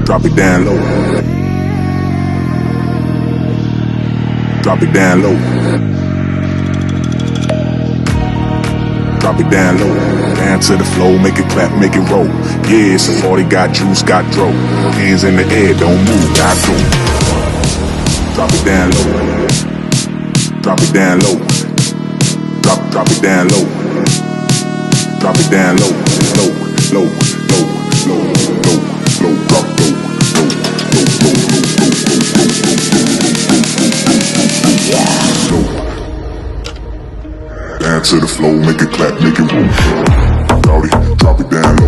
Drop it down low. Drop it down low. Drop it down low. Down to the floor, make it clap, make it roll. Yeah, it's a 40, got juice, got dro. Hands in the air, don't move, got go. Drop it down low. Drop it down low. Drop it down low. Drop it down low, low, low, low, low, low, low, drop low, low, low, low, low, low, low. Down to the floor, make it clap, make it roll. Drop it down low.